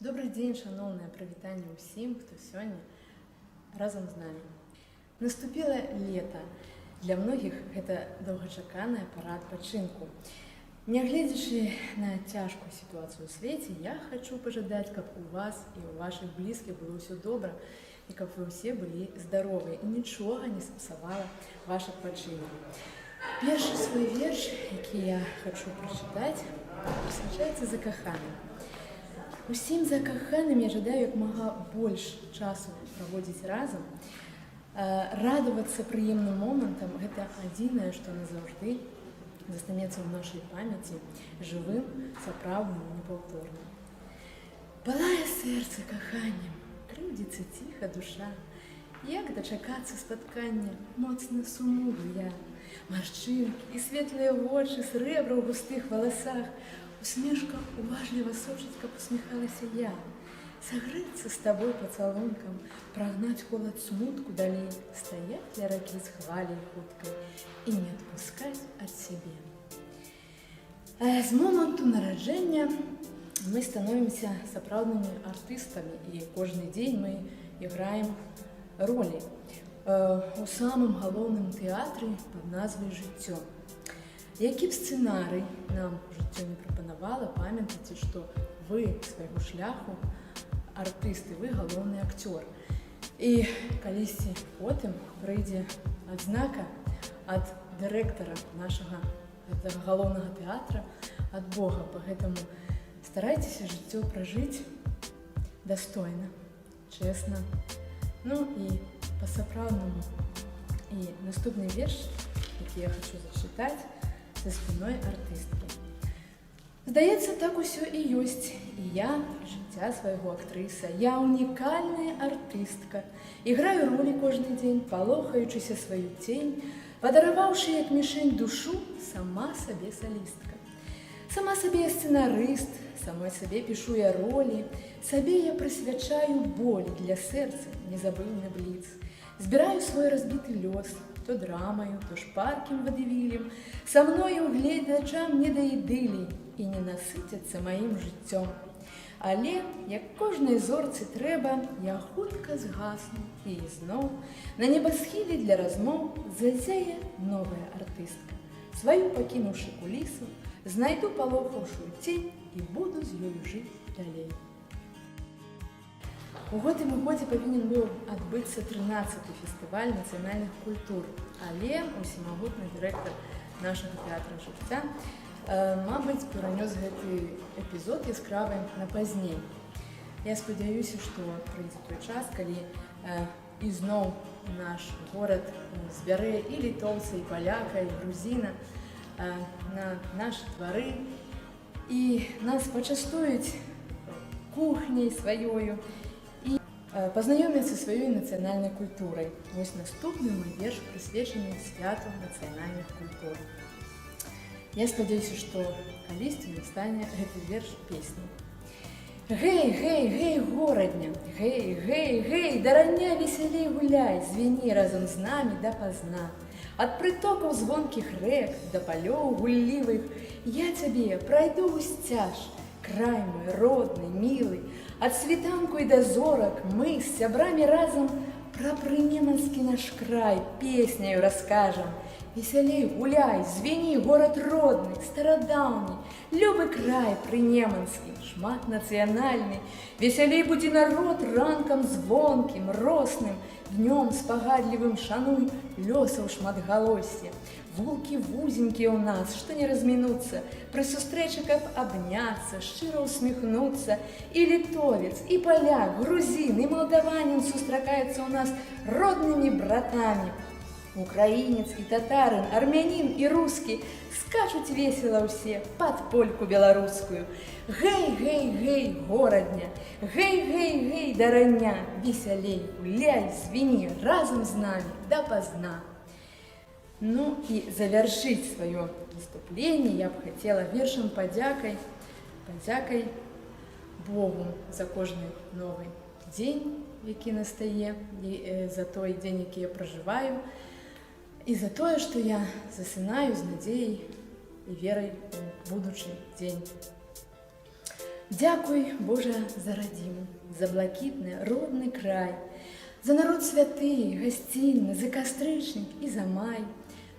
Добрый дзень, шаноўнае прывітанне ўсім, хто сёння разам з намі. Наступіла лета. Для многіх гэта доўгачаканая пара адпачынку. Нягледзячы на цяжкую сітуацыю ў свеце, я хачу пажадаць, каб у вас і ў вашых блізкіх было ўсё добра, і каб вы ўсе былі здаровыя і нічога не спасавала ваш адпачынак. Першы свой верш, які я хачу прачытаць, прысвячаецца закаханым. Усім закаханым я жадаю як мага больш часу праводзіць разам. Радавацца прыемным момантам – гэта адзінае, што назаўжды застанецца ў нашай памяці жывым, сапраўдным і непаўторным. Палае сэрца каханнем, крыўдзіцца ціха душа. Як дачакацца спаткання, моцна сумую я. Маршчынкі і светлыя вочы, срэбра ў густых валасах. Усмешка уважліва сочыць, каб усміхалася я. Сагрэцца з табой пацалункам, прагнаць холад смутку далей, стаяць ля ракі з хваляй хуткай і не адпускаць ад сябе. З моманту нараджэння мы становімся сапраўднымі артыстамі, і кожны дзень мы іграем ролі у самым галоўным тэатры пад назвай «Жыццё». Які б сцэнарый нам жыццё не прапанавала, памятайце, што вы свайго шляху артысты, вы галоўны акцёр. І калісьці потым прыйдзе адзнака ад дырэктара нашага галоўнага тэатра, ад Бога. Пагэтаму старайцеся жыццё пражыць дастойна, чэсна, ну і па-сапраўднаму. І наступны верш, які я хачу зачытаць, за спиной артысткі. Здаецца, так усё і ёсць. І я жыцця свайго актрыса. Я унікальная артыстка. Іграю ролі кожны дзень, палохаючыся сваю цень, падараваўшы як мішень душу, сама сабе салістка. Сама сабе я сцэнарыст, самой сабе пішу я ролі, сабе я прысвячаю боль для сэрца, незабыўны бліц. Збіраю свой разбіты лёс, то драмаю, то шпаркім вадывілем, са мною гледачам не да ідылій і не насыцяцца маім жыццём. Але, як кожнай зорцы трэба, я хутка згасну, і ізноў на небасхіле для размоў зазяе новая артыстка. Сваю пакінуўшы кулісу, знайду палохаўшую цень і буду з ёю жыць далей. У гэтым годзе павінен быў адбыцца 13-й фестываль нацыянальных культур, але усемагутны дырэктар нашага тэатра «Жыцця», мабыць, перанёс гэты эпізод яскравы на пазней. Я спадзяюся, што прыйдзе той час, калі ізноў наш горад збярэ і літоўца, і паляка, і грузіна на нашы двары, і нас пачастуюць кухняй сваёю, пазнаёміцца сваёй нацыянальнай культурай. Вось наступны мой верш прысвечаны святу нацыянальных культур. Я спадзяюся, што калісьці стане гэты верш песняй. Гэй, гэй, гэй, горадня, гэй, гэй, гэй, дарання весялей гуляй, звіні разам з намі дапазна. Ад прытокаў звонкіх рэк да палёў гуллівых я цябе прайду гусцяж, край мой родны, мілы. Ад світанку і да зорак мы з сябрамі разам пра прынеманскі наш край песняю раскажам. Весялей гуляй, звіні, горад родны, старадаўні, любы край прынеманскі, шмат нацыянальны. Весялей будзе народ ранкам звонкім, росным, днём спагадлівым шануй лёсаў шматгалоссі. Вулкі вузенькія ў нас, што не размінуцца, пры сустрэчы, каб абняцца, шчыра усміхнуцца. І літовец, і паляк, грузін, і малдаванін сустракаюцца ў нас роднымі братамі. Украінец і татарын, армянін і рускі скачуць весела ўсе пад польку беларускую. Гэй, гэй, гэй, горадня, гэй, гэй, гэй, дарання, весялей гуляй, звіні разам з намі дапазна. Ну і завяршыць сваё выступленне я б хацела вершам падзякай Богу за кожны новы дзень, які настае, за той дзень, які я пражываю, і за тое, што я засынаю з надзеяй і верай у будучы дзень. Дзякуй, Божа, за радзіму, за блакітны родны край, за народ святы, гасцінны, за кастрычнік і за май,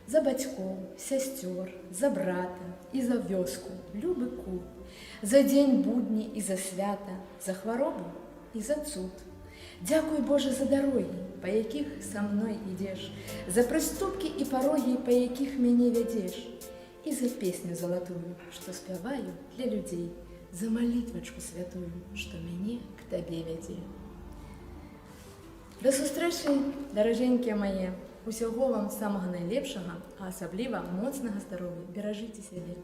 за бацькоў, сясцёр, за брата і за вёску, любы кут, за дзень будні і за свята, за хваробу і за цуд. Дзякуй, Божа, за дарогі, па якіх са мной ідзеш, за прыступкі і парогі, па якіх мяне вядзеш, і за песню залатую, што спяваю для людзей, за малітвачку святую, што мяне к табе вядзе. Да сустрэчы, даражэнькія мае, усяго вам самага найлепшага, а асабліва моцнага здароўя. Беражыце сябе.